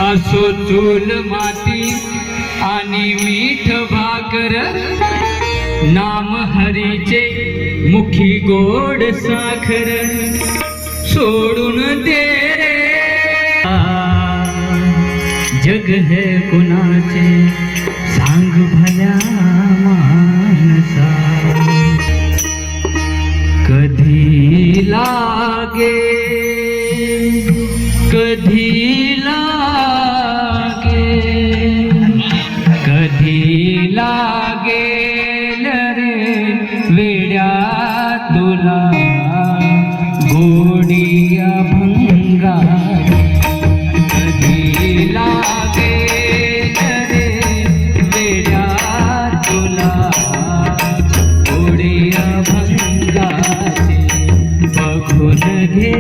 असो चूल माती आणि मीठ भाकर, नाम हरीचे मुखी गोड साखर, सोडून दे रे जग है कुणाचे, सांग भल्या मानसा. कधी लागे कधी लागे कधी लागेल रे वेड्या तुला गोडिया भंगार. कधी लागेल रे वेड्या तुला गोडिया भंगार. बघून घे